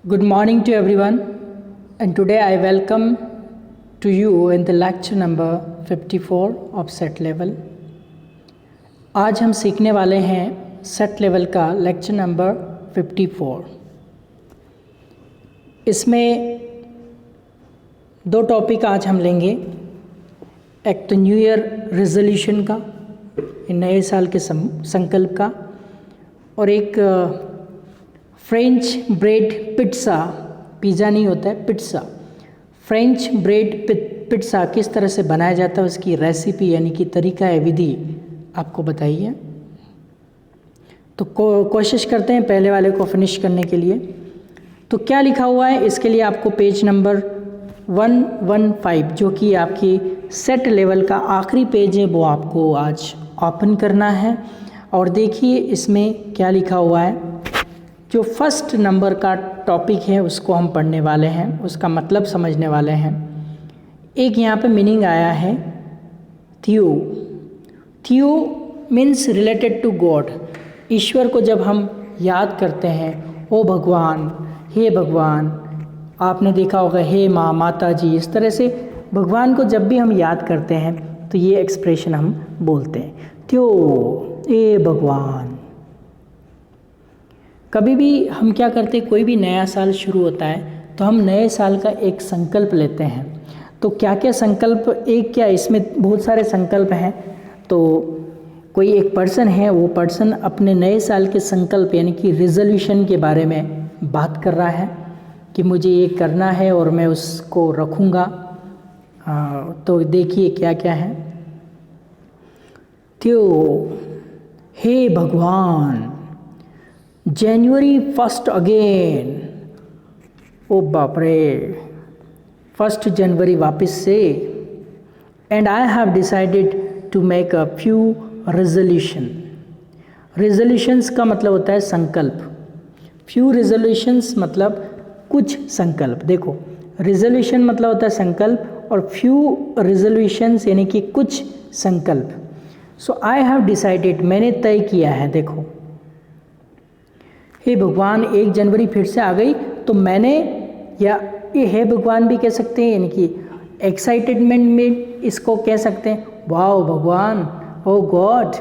Good morning to everyone, and today I welcome to you in the lecture number 54 of set level. आज हम सीखने वाले हैं set level का lecture number 54. इसमें दो टॉपिक आज हम लेंगे. एक तो न्यू ईयर रेजोल्यूशन का, नए साल के संकल्प का, और एक फ्रेंच ब्रेड पिट्ज़ा. पिज़्ज़ा नहीं होता है, पिट्ज़ा. फ्रेंच ब्रेड पिट्ज़ा किस तरह से बनाया जाता है, उसकी रेसिपी यानी कि तरीका है, विधि आपको बताइए. तो कोशिश करते हैं पहले वाले को फिनिश करने के लिए. तो क्या लिखा हुआ है, इसके लिए आपको पेज नंबर 115 जो कि आपकी सेट लेवल का आखिरी पेज है, वो आपको आज ओपन करना है. और देखिए इसमें क्या लिखा हुआ है. जो फर्स्ट नंबर का टॉपिक है उसको हम पढ़ने वाले हैं, उसका मतलब समझने वाले हैं. एक यहाँ पे मीनिंग आया है theo. Theo means related to God. ईश्वर को जब हम याद करते हैं, ओ भगवान, हे भगवान, आपने देखा होगा हे माँ, माता जी, इस तरह से भगवान को जब भी हम याद करते हैं तो ये एक्सप्रेशन हम बोलते हैं, त्यो, ए भगवान. कभी भी हम क्या करते हैं, कोई भी नया साल शुरू होता है तो हम नए साल का एक संकल्प लेते हैं. तो क्या क्या संकल्प, एक क्या, इसमें बहुत सारे संकल्प हैं. तो कोई एक पर्सन है, वो पर्सन अपने नए साल के संकल्प यानी कि रिजोल्यूशन के बारे में बात कर रहा है कि मुझे ये करना है और मैं उसको रखूँगा. तो देखिए क्या क्या है. त्यो, हे भगवान, January 1st अगेन. ओ बाप रे, 1 जनवरी वापस से. And I have decided to make a few resolution. Resolutions का मतलब होता है संकल्प. फ्यू रेजोल्यूशंस मतलब कुछ संकल्प. देखो, रेजोल्यूशन मतलब होता है संकल्प और फ्यू रेजोल्यूशंस यानी कि कुछ संकल्प. सो आई हैव डिसाइडेड, मैंने तय किया है. देखो, हे भगवान, 1 जनवरी फिर से आ गई तो मैंने, या ये हे भगवान भी कह सकते हैं, यानी कि एक्साइटेडमेंट में इसको कह सकते हैं, वाओ भगवान, ओ गॉड,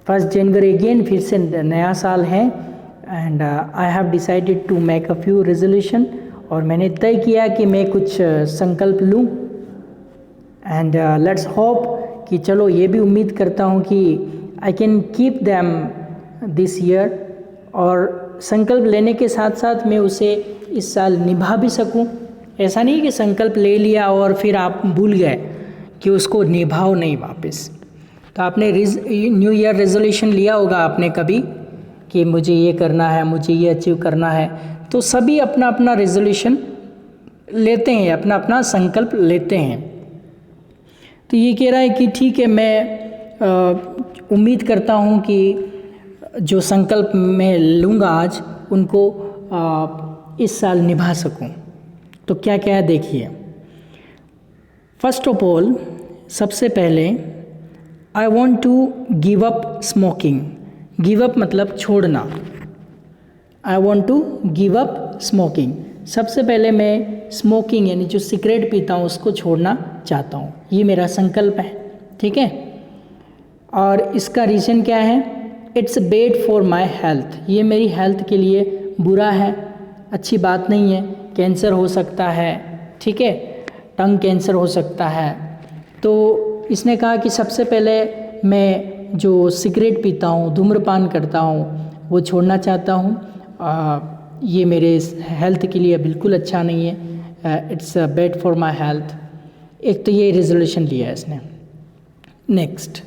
1 जनवरी अगेन, फिर से नया साल है. And I have decided to make a few resolution, और मैंने तय किया कि मैं कुछ संकल्प लूँ. एंड लेट्स होप कि चलो ये भी उम्मीद करता हूँ कि I can keep them this year. और संकल्प लेने के साथ साथ मैं उसे इस साल निभा भी सकूं. ऐसा नहीं कि संकल्प ले लिया और फिर आप भूल गए कि उसको निभाओ नहीं वापस. तो आपने न्यू ईयर रेजोल्यूशन लिया होगा आपने कभी कि मुझे ये करना है, मुझे ये अचीव करना है. तो सभी अपना अपना रेजोल्यूशन लेते हैं, अपना अपना संकल्प लेते हैं. तो ये कह रहा है कि ठीक है, मैं उम्मीद करता हूँ कि जो संकल्प मैं लूँगा आज उनको इस साल निभा सकूं. तो क्या क्या है देखिए. फर्स्ट ऑफ ऑल, सबसे पहले, I want to give up smoking. Give up मतलब छोड़ना. I want to give up smoking. सबसे पहले मैं स्मोकिंग यानी जो सिगरेट पीता हूँ उसको छोड़ना चाहता हूँ. ये मेरा संकल्प है, ठीक है. और इसका रीज़न क्या है, it's bad for my health. ये मेरी हेल्थ के लिए बुरा है, अच्छी बात नहीं है. कैंसर हो सकता है, ठीक है, टंग कैंसर हो सकता है. तो इसने कहा कि सबसे पहले मैं जो सिगरेट पीता हूँ, धूम्रपान करता हूँ, वो छोड़ना चाहता हूँ. ये मेरे हेल्थ के लिए बिल्कुल अच्छा नहीं है. It's bad for my health. एक तो ये रेजोल्यूशन लिया है इसने. नेक्स्ट,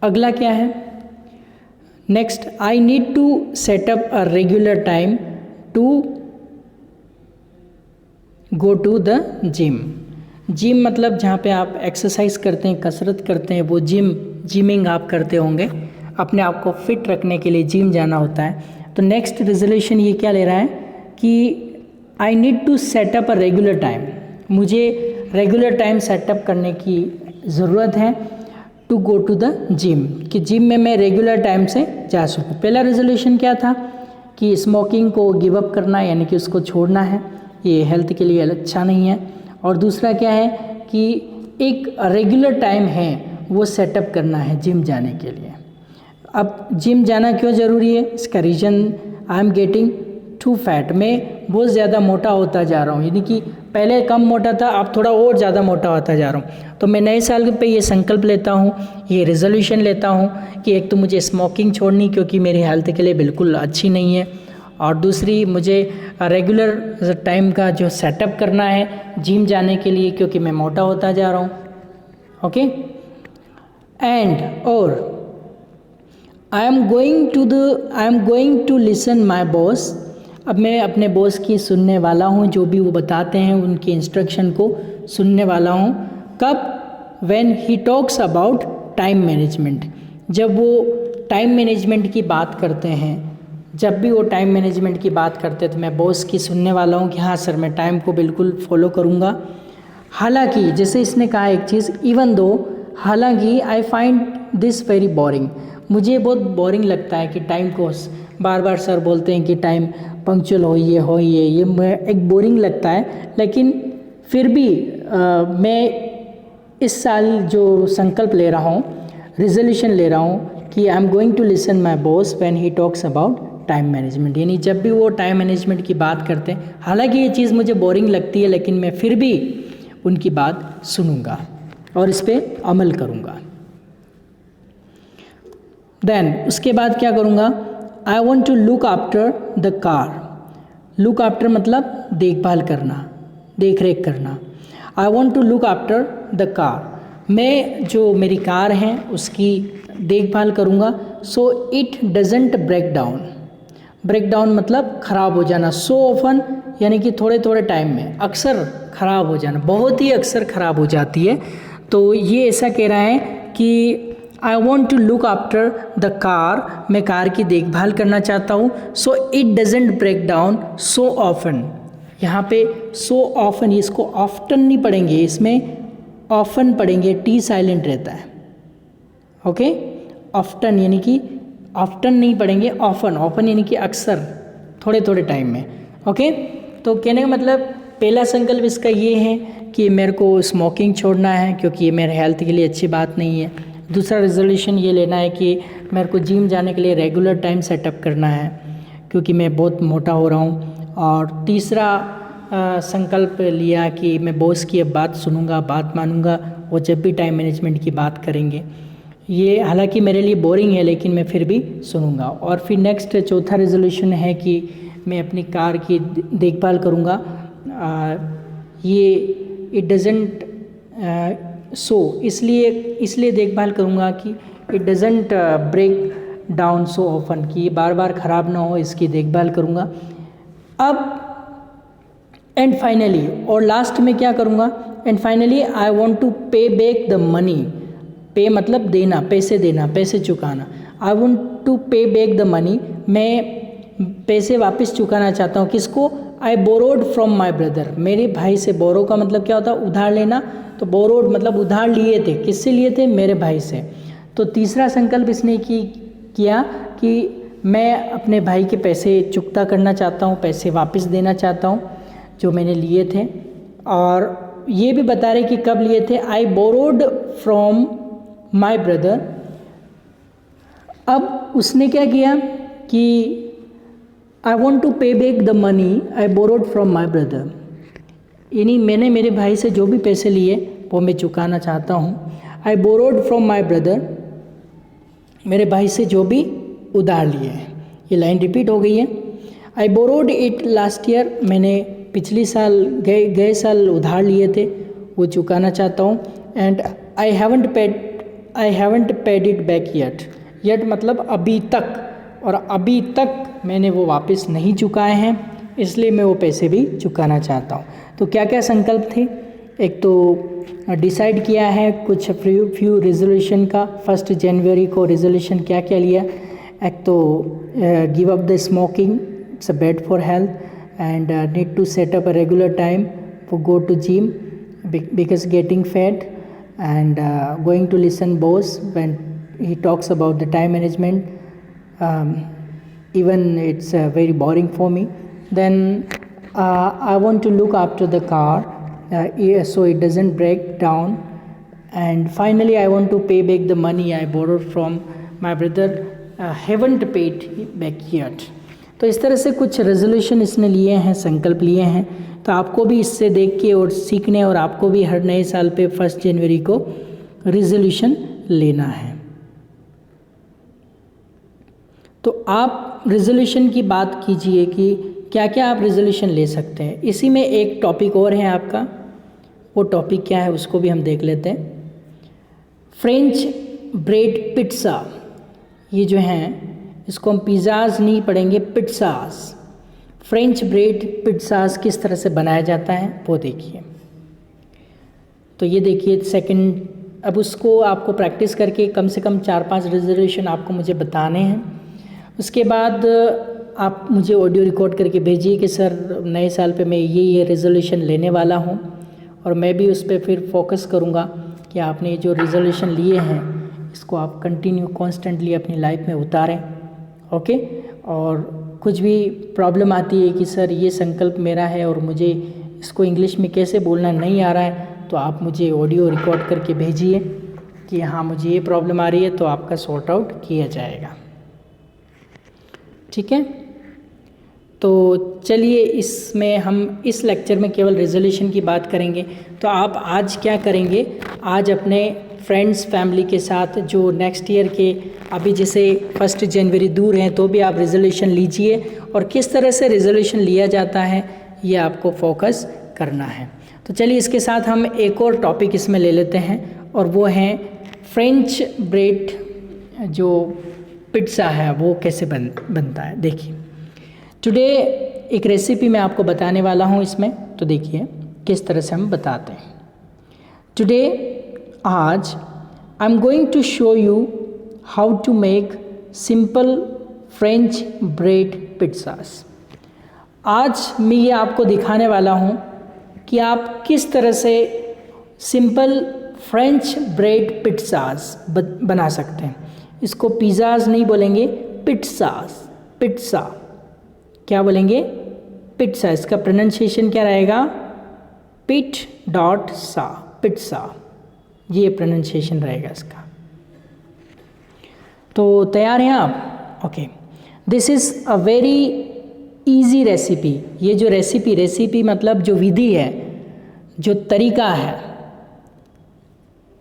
अगला क्या है. Next, I need to set up a regular time to go to the gym. Gym मतलब जहाँ पे आप एक्सरसाइज करते हैं, कसरत करते हैं, वो जिमिंग आप करते होंगे. अपने आप को फिट रखने के लिए जिम जाना होता है. तो नेक्स्ट रेजोल्यूशन ये क्या ले रहा है कि I need to set up a regular time. मुझे रेगुलर टाइम सेटअप करने की ज़रूरत है to go to the gym, कि जिम में मैं रेगुलर टाइम से जा सकूँ. पहला रेजोल्यूशन क्या था कि स्मोकिंग को गिव अप करना यानी कि उसको छोड़ना है, ये हेल्थ के लिए अच्छा नहीं है। और दूसरा क्या है कि एक रेगुलर टाइम है वो सेटअप करना है जिम जाने के लिए। अब जिम जाना क्यों ज़रूरी है, इसका reason I am getting to fat, मैं बहुत ज़्यादा मोटा होता जा रहा हूँ, यानी कि पहले कम मोटा था अब थोड़ा और ज़्यादा मोटा होता जा रहा हूँ। तो मैं नए साल पे ये संकल्प लेता हूँ, ये रेजोल्यूशन लेता हूँ कि एक तो मुझे स्मोकिंग छोड़नी क्योंकि मेरी हेल्थ के लिए बिल्कुल अच्छी नहीं है, और दूसरी मुझे रेगुलर टाइम का जो सेटअप करना है जिम जाने के लिए क्योंकि मैं मोटा होता जा रहा हूँ। ओके, एंड और I am going to listen my boss. अब मैं अपने बॉस की सुनने वाला हूँ, जो भी वो बताते हैं उनके इंस्ट्रक्शन को सुनने वाला हूँ। कब, when he talks about time management, जब वो टाइम मैनेजमेंट की बात करते हैं, जब भी वो टाइम मैनेजमेंट की बात करते हैं तो मैं बॉस की सुनने वाला हूँ कि हाँ सर मैं टाइम को बिल्कुल फॉलो करूँगा। हालांकि जैसे इसने कहा एक चीज़, इवन दो, हालांकि I find this very boring, मुझे बहुत बोरिंग लगता है कि टाइम को बार बार सर बोलते हैं कि टाइम पंक्चुअल हो ये मैं एक बोरिंग लगता है। लेकिन फिर भी मैं इस साल जो संकल्प ले रहा हूँ, रिजोल्यूशन ले रहा हूँ कि I am going to listen my boss when he talks about time management, यानी जब भी वो टाइम मैनेजमेंट की बात करते हैं, हालांकि ये चीज़ मुझे बोरिंग लगती है लेकिन मैं फिर भी उनकी बात सुनूंगा और इस पर अमल करूंगा। देन उसके बाद क्या करूंगा, I want to look after the car. Look after मतलब देखभाल करना, देख रेख करना। I want to look after the car, मैं जो मेरी कार है उसकी देखभाल करूँगा। So it doesn't break down, break down मतलब ख़राब हो जाना, सो ऑफन यानी कि थोड़े थोड़े टाइम में, अक्सर ख़राब हो जाना, बहुत ही अक्सर ख़राब हो जाती है। तो ये ऐसा कह रहा है कि I want to look after the car, मैं कार की देखभाल करना चाहता हूँ। So it doesn't break down so often, यहाँ पे सो ऑफन, इसको ऑफ्टन नहीं पढ़ेंगे, इसमें ऑफन पढ़ेंगे, टी साइलेंट रहता है। ओके, ऑफ्टन यानी कि ऑफ्टन नहीं पढ़ेंगे, ऑफन, ऑफन यानी कि अक्सर, थोड़े थोड़े टाइम में। ओके, तो कहने का मतलब पहला संकल्प इसका ये है कि मेरे को स्मोकिंग छोड़ना है क्योंकि ये मेरे हेल्थ के लिए अच्छी बात नहीं है। दूसरा रेजोल्यूशन ये लेना है कि मेरे को जिम जाने के लिए रेगुलर टाइम सेटअप करना है क्योंकि मैं बहुत मोटा हो रहा हूँ। और तीसरा संकल्प लिया कि मैं बॉस की अब बात सुनूंगा, बात मानूंगा, वो जब भी टाइम मैनेजमेंट की बात करेंगे। ये हालांकि मेरे लिए बोरिंग है लेकिन मैं फिर भी सुनूंगा। और फिर नेक्स्ट चौथा रेजोल्यूशन है कि मैं अपनी कार की देखभाल करूंगा। ये इट डजेंट सो, इसलिए देखभाल करूंगा कि it doesn't break down so often, कि ये बार बार ख़राब ना हो, इसकी देखभाल करूंगा। अब एंड फाइनली, और लास्ट में क्या करूँगा, and finally I want to pay back the money. Pay मतलब देना, पैसे देना, पैसे चुकाना। I want to pay back the money, मैं पैसे वापस चुकाना चाहता हूँ। किसको, I borrowed from my brother, मेरे भाई से। बोरो का मतलब क्या होता है, उधार लेना, तो बोरोड मतलब उधार लिए थे, किससे लिए थे, मेरे भाई से। तो तीसरा संकल्प इसने किया कि मैं अपने भाई के पैसे चुकता करना चाहता हूँ, पैसे वापस देना चाहता हूँ जो मैंने लिए थे। और ये भी बता रहे कि कब लिए थे, आई बोरोड फ्रॉम माई ब्रदर। अब उसने क्या किया कि I want to pay back the money I borrowed from my brother, यानी मैंने मेरे भाई से जो भी पैसे लिए वो मैं चुकाना चाहता हूँ। आई बोरोड फ्रॉम माई ब्रदर, मेरे भाई से जो भी उधार लिए हैं। ये लाइन रिपीट हो गई है। I borrowed it last year, मैंने पिछली साल गए साल उधार लिए थे, वो चुकाना चाहता हूँ। And I haven't paid it back yet मतलब अभी तक, और अभी तक मैंने वो वापस नहीं चुकाए हैं, इसलिए मैं वो पैसे भी चुकाना चाहता हूँ। तो क्या क्या संकल्प थे, एक तो डिसाइड किया है कुछ फ्यू रेजोल्यूशन का। 1 जनवरी को रेजोल्यूशन क्या क्या लिया, एक तो give up the smoking, it's a bad for health, and need to set up a regular time for go to gym because getting fat, and going to listen boss when he talks about the time management, even it's very boring for me. Then I want to look after the car so it doesn't break down. And finally I want to pay back the money I borrowed from my brother, haven't paid back yet. तो इस तरह से कुछ resolution इसने लिए हैं, संकल्प लिए हैं. तो आपको भी इससे देख के और सीखने, और आपको भी हर नए साल पे 1 जनवरी को रेजोल्यूशन लेना है. तो आप रेजोल्यूशन की बात कीजिए कि क्या क्या आप रेजोल्यूशन ले सकते हैं. इसी में एक टॉपिक और है आपका, वो टॉपिक क्या है उसको भी हम देख लेते हैं. फ्रेंच ब्रेड पिट्ज़ा, ये जो हैं इसको हम पिज़्ज़ाज नहीं पढ़ेंगे, पिट्ज़ाज. फ्रेंच ब्रेड पिट्ज़ाज किस तरह से बनाया जाता है वो देखिए. तो ये देखिए सेकंड, अब उसको आपको प्रैक्टिस करके कम से कम 4-5 रेजोल्यूशन आपको मुझे बताने हैं. उसके बाद आप मुझे ऑडियो रिकॉर्ड करके भेजिए कि सर नए साल पे मैं ये रेजोल्यूशन लेने वाला हूँ, और मैं भी उस पर फिर फोकस करूँगा कि आपने ये जो रेजोल्यूशन लिए हैं इसको आप कंटिन्यू कॉन्स्टेंटली अपनी लाइफ में उतारें. ओके. और कुछ भी प्रॉब्लम आती है कि सर ये संकल्प मेरा है और मुझे इसको इंग्लिश में कैसे बोलना नहीं आ रहा है, तो आप मुझे ऑडियो रिकॉर्ड करके भेजिए कि हाँ मुझे ये प्रॉब्लम आ रही है, तो आपका सॉर्ट आउट किया जाएगा. ठीक है. तो चलिए इसमें हम इस लेक्चर में केवल रेजोल्यूशन की बात करेंगे. तो आप आज क्या करेंगे, आज अपने फ्रेंड्स फैमिली के साथ जो नेक्स्ट ईयर के, अभी जैसे 1 जनवरी दूर हैं तो भी आप रेजोल्यूशन लीजिए, और किस तरह से रेजोल्यूशन लिया जाता है ये आपको फोकस करना है. तो चलिए इसके साथ हम एक और टॉपिक इसमें ले लेते हैं, और वो है फ्रेंच ब्रेड जो पिट्ज़ा है वो कैसे बनता है. देखिए टुडे एक रेसिपी मैं आपको बताने वाला हूँ इसमें, तो देखिए किस तरह से हम बताते हैं. टुडे आज I am going to show you how to make simple French bread pizzas. आज मैं ये आपको दिखाने वाला हूँ कि आप किस तरह से सिंपल फ्रेंच ब्रेड पिट्ज़ास बना सकते हैं. इसको पिज़्ज़ाज नहीं बोलेंगे, पिट्ज़ास. पिट्ज़ा क्या बोलेंगे, पिट्ज़ा. इसका प्रोनाउंसिएशन क्या रहेगा, पिट.सा, पिट्ज़ा, ये प्रोनाउंसिएशन रहेगा इसका. तो तैयार हैं आप. Okay. This is a very easy recipe. ये जो रेसिपी मतलब जो विधि है, जो तरीका है,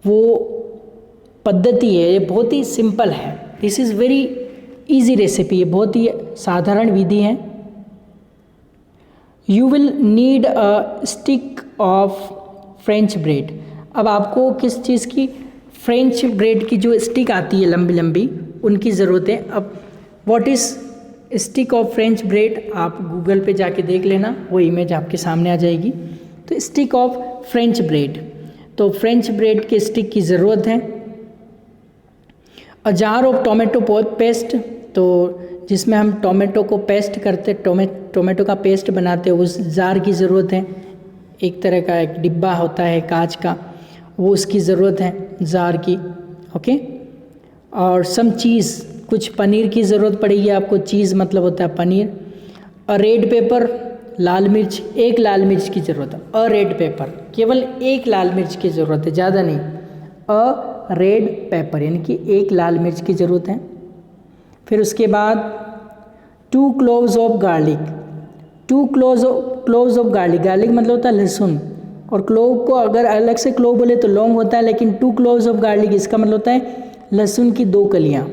वो पद्धति है, ये बहुत ही सिंपल है. This is very easy recipe, ये बहुत ही साधारण विधि है. You will need a stick of French bread. अब आपको किस चीज़ की, फ्रेंच ब्रेड की जो स्टिक आती है लंबी लंबी, उनकी ज़रूरत है. अब what is stick of French bread, आप गूगल पे जाके देख लेना, वो इमेज आपके सामने आ जाएगी. तो स्टिक ऑफ फ्रेंच ब्रेड, तो फ्रेंच ब्रेड के स्टिक की ज़रूरत है. A jar of tomato paste, तो जिसमें हम टोमेटो को पेस्ट करते, टोमेटो का पेस्ट बनाते हैं, उस जार की ज़रूरत है. एक तरह का एक डिब्बा होता है कांच का, वो उसकी ज़रूरत है, जार की. ओके. और सम चीज़, कुछ पनीर की ज़रूरत पड़ेगी आपको. चीज़ मतलब होता है पनीर. अ रेड पेपर, लाल मिर्च, एक लाल मिर्च की ज़रूरत है. अ रेड पेपर, केवल एक लाल मिर्च की ज़रूरत है, ज़्यादा नहीं. अ रेड पेपर यानी कि एक लाल मिर्च की ज़रूरत है. फिर उसके बाद 2 cloves of garlic. 2 cloves of garlic, garlic मतलब होता है लहसुन, और क्लोव को अगर अलग से क्लोव बोले तो लौंग होता है, लेकिन 2 क्लोव्स ऑफ गार्लिक इसका मतलब होता है लहसुन की 2 कलियाँ.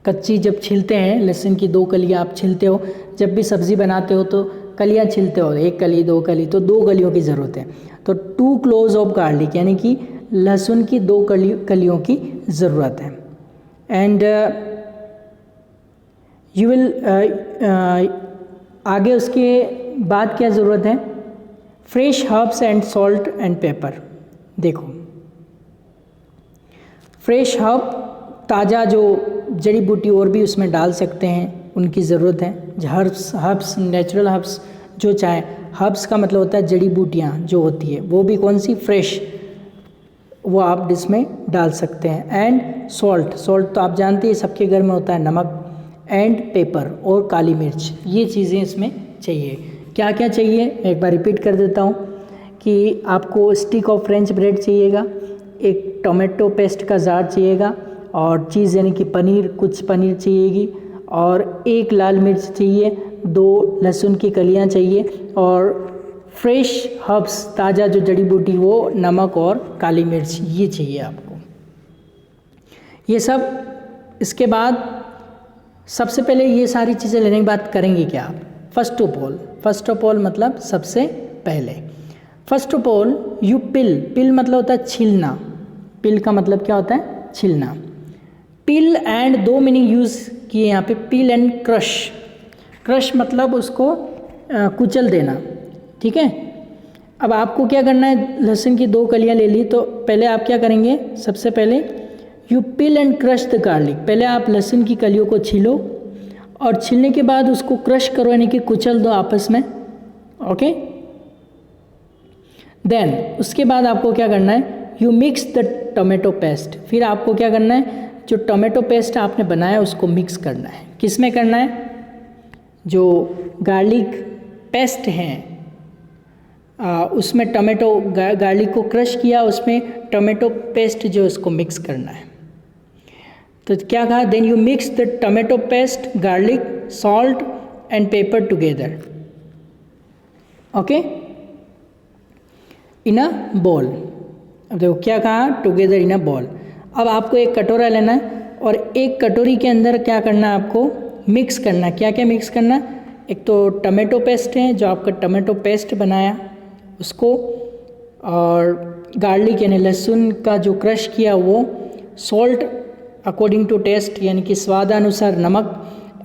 कच्ची जब छीलते हैं, लहसुन की 2 कलियाँ आप छीलते हो, जब भी सब्ज़ी बनाते हो तो कलियाँ छीलते हो, 1 कली 2 कली, तो 2 कलियों की ज़रूरत है. तो 2 क्लोव्स ऑफ गार्लिक यानी कि लहसुन की 2 कलियों की ज़रूरत है. एंड यू विल आगे उसके बाद क्या ज़रूरत है, fresh herbs and salt and paper. देखो फ्रेश हर्ब, ताज़ा जो जड़ी बूटी और भी उसमें डाल सकते हैं, उनकी ज़रूरत है. हर्ब्स नेचुरल हर्ब्स जो चाहे. हर्ब्स का मतलब होता है जड़ी बूटियाँ जो होती है, वो भी कौन सी, फ्रेश, वो आप डिश में डाल सकते हैं. एंड सॉल्ट, तो आप जानते हैं सबके घर में होता है नमक. एंड पेपर और काली मिर्च, ये चीज़ें इसमें चाहिए। क्या क्या चाहिए मैं एक बार रिपीट कर देता हूँ कि आपको स्टिक ऑफ फ्रेंच ब्रेड चाहिएगा, एक टोमेटो पेस्ट का जार चाहिएगा, और चीज़ यानी कि पनीर, कुछ पनीर चाहिएगी, और एक लाल मिर्च चाहिए, 2 लहसुन की कलियाँ चाहिए, और फ्रेश हर्ब्स, ताज़ा जो जड़ी बूटी, वो नमक और काली मिर्च, ये चाहिए आपको। ये सब इसके बाद सबसे पहले ये सारी चीज़ें लेने के बाद करेंगे क्या आप? फर्स्ट ऑफ ऑल मतलब सबसे पहले, फर्स्ट ऑफ ऑल यू पिल मतलब होता है छीलना। पिल का मतलब क्या होता है? छीलना। पिल एंड 2 मीनिंग यूज़ किए यहाँ पे, पिल एंड क्रश। क्रश मतलब उसको कुचल देना, ठीक है। अब आपको क्या करना है, लहसुन की 2 कलियाँ ले ली, तो पहले आप क्या करेंगे, सबसे पहले you pill and crush the garlic. पहले आप लहसुन की कलियों को छीलो, और छीलने के बाद उसको क्रश करो, यानी कि कुचल दो आपस में, ओके। देन उसके बाद आपको क्या करना है, you mix the tomato paste. फिर आपको क्या करना है, जो टोमेटो पेस्ट आपने बनाया उसको मिक्स करना है। किस में करना है? जो गार्लिक पेस्ट है उसमें टोमेटो गार्लिक को क्रश किया, उसमें टोमेटो पेस्ट जो उसको मिक्स करना है। तो क्या कहा, then you mix the tomato paste, garlic, salt and pepper together, okay, in a ball. अब देखो क्या कहा, टुगेदर इन अ बॉल। अब आपको एक कटोरा लेना है, और एक कटोरी के अंदर क्या करना है, आपको मिक्स करना है। क्या क्या मिक्स करना? एक तो टमाटो पेस्ट है, जो आपका टमाटो पेस्ट बनाया उसको, और गार्लिक यानी लहसुन का जो क्रश किया वो, सॉल्ट अकॉर्डिंग टू टेस्ट यानी कि स्वादानुसार नमक,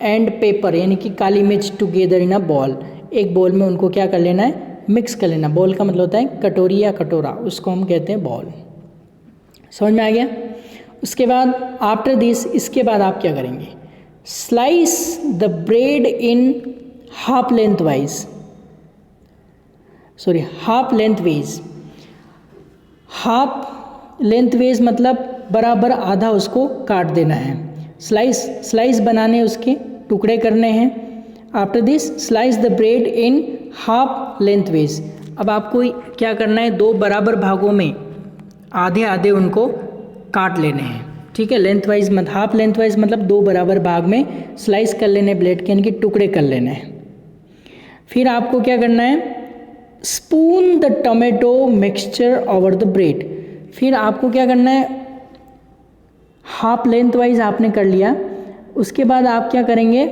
एंड पेपर यानी कि काली मिर्च, टुगेदर इन अ बॉल। एक बॉल में उनको क्या कर लेना है, मिक्स कर लेना। बॉल का मतलब होता है कटोरी या कटोरा, उसको हम कहते हैं बॉल। समझ में आ गया? उसके बाद आफ्टर दिस, इसके बाद आप क्या करेंगे, slice the bread in half lengthwise, half length wedge. Half length wedge मतलब बराबर आधा उसको काट देना है। स्लाइस बनाने, उसके टुकड़े करने हैं। After this slice the bread in half length wedge. अब आपको क्या करना है, 2 बराबर भागों में आधे आधे उनको काट लेने हैं, ठीक है। लेंथ वाइज मत, हाफ लेंथ वाइज मतलब 2 बराबर भाग में स्लाइस कर लेने ब्रेड के, यानी कि टुकड़े कर लेने हैं। फिर आपको क्या करना है, spoon the tomato mixture over the bread. फिर आपको क्या करना है, हाफ लेंथ वाइज आपने कर लिया, उसके बाद आप क्या करेंगे,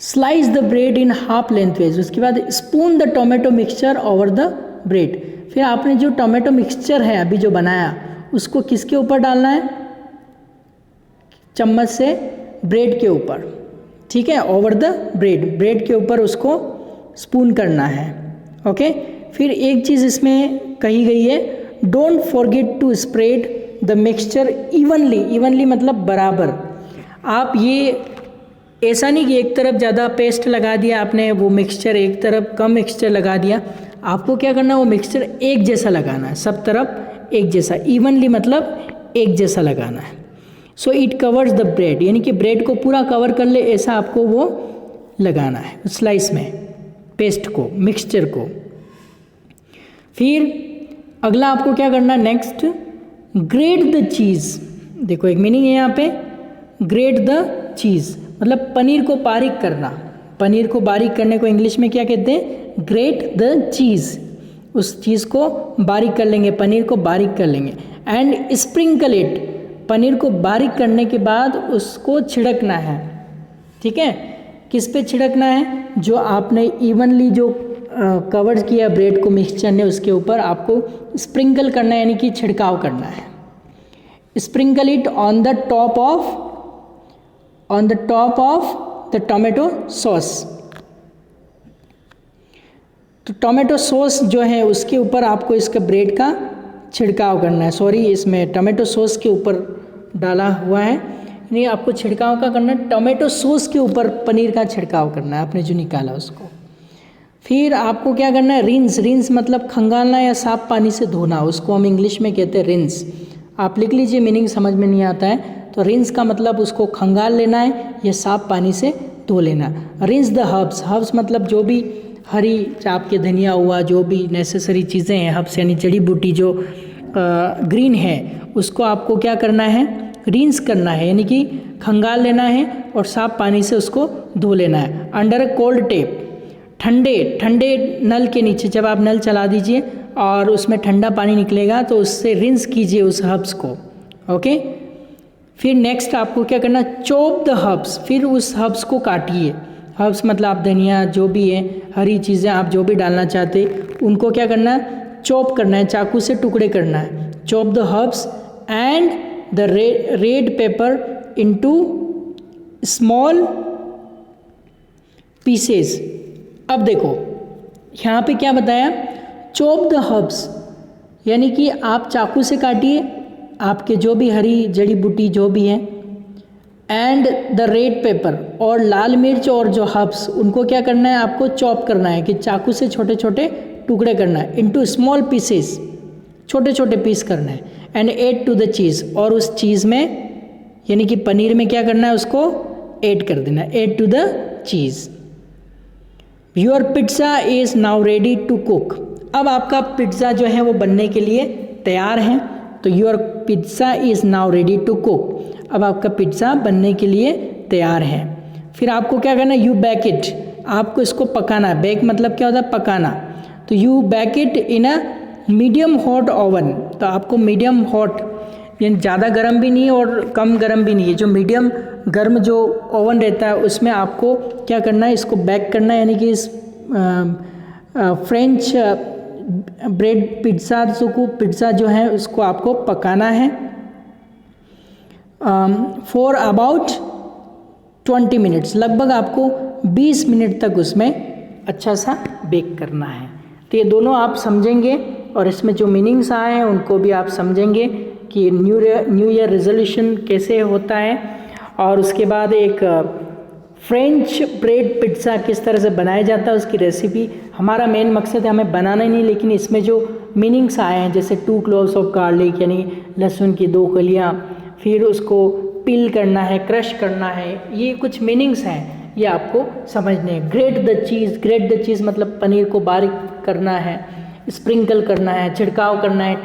slice the bread in half length wise. उसके बाद spoon the tomato mixture over the bread. फिर आपने जो टोमेटो मिक्सचर है अभी जो बनाया, उसको किसके ऊपर डालना है, चम्मच से ब्रेड के ऊपर, ठीक है, ओवर द ब्रेड के ऊपर उसको स्पून करना है, ओके। फिर एक चीज़ इसमें कही गई है, don't forget to spread the mixture evenly मतलब बराबर। आप ये ऐसा नहीं कि एक तरफ ज़्यादा पेस्ट लगा दिया आपने, वो मिक्सचर एक तरफ कम मिक्सचर लगा दिया। आपको क्या करना है, वो मिक्सचर एक जैसा लगाना है, सब तरफ एक जैसा, इवनली मतलब एक जैसा लगाना है। So it covers the bread, यानी कि ब्रेड को पूरा कवर कर ले, ऐसा आपको वो लगाना है स्लाइस में, पेस्ट को, मिक्सचर को। फिर अगला आपको क्या करना है, नेक्स्ट ग्रेट द चीज़। देखो एक मीनिंग है यहाँ पे, ग्रेट द चीज़ मतलब पनीर को बारीक करना। पनीर को बारीक करने को इंग्लिश में क्या कहते हैं, ग्रेट द चीज़। उस चीज़ को बारीक कर लेंगे, पनीर को बारीक कर लेंगे। एंड स्प्रिंकल इट, पनीर को बारीक करने के बाद उसको छिड़कना है, ठीक है। किस पे छिड़कना है, जो आपने इवनली जो कवर किया ब्रेड को मिक्सचर ने, उसके ऊपर आपको स्प्रिंकल करना है, यानी कि छिड़काव करना है। Sprinkle it on the top of the tomato sauce. तो टोमेटो सॉस जो है उसके ऊपर आपको इसका ब्रेड का छिड़काव करना है। सॉरी, इसमें टोमेटो सॉस के ऊपर डाला हुआ है, यानी आपको छिड़काव का करना है, टोमेटो सॉस के ऊपर पनीर का छिड़काव करना है, आपने जो निकाला उसको। फिर आपको क्या करना है, रिंस मतलब खंगालना या साफ पानी से धोना, उसको हम इंग्लिश में कहते हैं रिंस। आप लिख लीजिए, मीनिंग समझ में नहीं आता है तो रिंस का मतलब उसको खंगाल लेना है या साफ पानी से धो लेना। रिंस द हर्ब्स, हर्ब्स मतलब जो भी हरी चाप के धनिया हुआ, जो भी नेसेसरी चीज़ें हैं, हर्ब्स यानी जड़ी बूटी जो ग्रीन है उसको आपको क्या करना है, रिंस करना है, यानी कि खंगाल लेना है और साफ पानी से उसको धो लेना है। अंडर अ कोल्ड टेप, ठंडे नल के नीचे, जब आप नल चला दीजिए और उसमें ठंडा पानी निकलेगा तो उससे रिंस कीजिए उस हर्ब्स को। ओके, फिर नेक्स्ट आपको क्या करना, चॉप द हर्ब्स, फिर उस हर्ब्स को काटिए। हर्ब्स मतलब आप धनिया जो भी है, हरी चीज़ें आप जो भी डालना चाहते उनको क्या करना है, चॉप करना है, चाकू से टुकड़े करना है। Chop the herbs and the red pepper into small pieces. अब देखो यहाँ पे क्या बताया, चॉप द हर्ब्स यानी कि आप चाकू से काटिए आपके जो भी हरी जड़ी बूटी जो भी है, एंड द रेड पेपर, और लाल मिर्च और जो हर्ब्स उनको क्या करना है, आपको चॉप करना है कि चाकू से छोटे छोटे टुकड़े करना है। इनटू स्मॉल पीसेस, छोटे छोटे पीस करना है। एंड ऐड टू द चीज़, और उस चीज़ में यानी कि पनीर में क्या करना है, उसको ऐड कर देना है, add to the cheese. Your pizza is now ready to cook, अब आपका पिज्ज़ा जो है वो बनने के लिए तैयार है। तो your pizza is now ready to cook, अब आपका पिज्ज़ा बनने के लिए तैयार है। फिर आपको क्या करना है, यू बेक इट, आपको इसको पकाना है। बेक मतलब क्या होता है, पकाना। तो you bake it in a medium hot oven, तो आपको मीडियम हॉट यानी ज़्यादा गर्म भी नहीं है और कम गर्म भी नहीं है, जो मीडियम गर्म जो ओवन रहता है उसमें आपको क्या करना है, इसको बेक करना है, यानी कि इस फ्रेंच ब्रेड पिज्ज़ा जो है उसको आपको पकाना है फॉर अबाउट 20 मिनट्स, लगभग आपको 20 मिनट तक उसमें अच्छा सा बेक करना है। तो ये दोनों आप समझेंगे और इसमें जो मीनिंग्स आए हैं उनको भी आप समझेंगे कि न्यू ईयर रेजोल्यूशन कैसे होता है, और उसके बाद एक फ्रेंच ब्रेड पिज्ज़ा किस तरह से बनाया जाता है उसकी रेसिपी। हमारा मेन मकसद है हमें बनाना ही नहीं, लेकिन इसमें जो मीनिंग्स आए हैं जैसे 2 क्लोव्स ऑफ गार्लिक यानी लहसुन की 2 कलियाँ, फिर उसको पील करना है, क्रश करना है, ये कुछ मीनिंग्स हैं, ये आपको समझने हैं। ग्रेट द चीज़ मतलब पनीर को बारीक करना है, स्प्रिंकल करना है, छिड़काव करना है,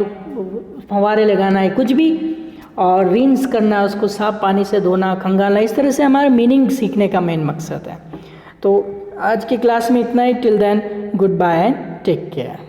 फंवारे लगाना है, कुछ भी, और रिंस करना है, उसको साफ पानी से धोना, खंगालना, इस तरह से हमारा मीनिंग सीखने का मेन मकसद है। तो आज की क्लास में इतना ही। Till then good bye and take care.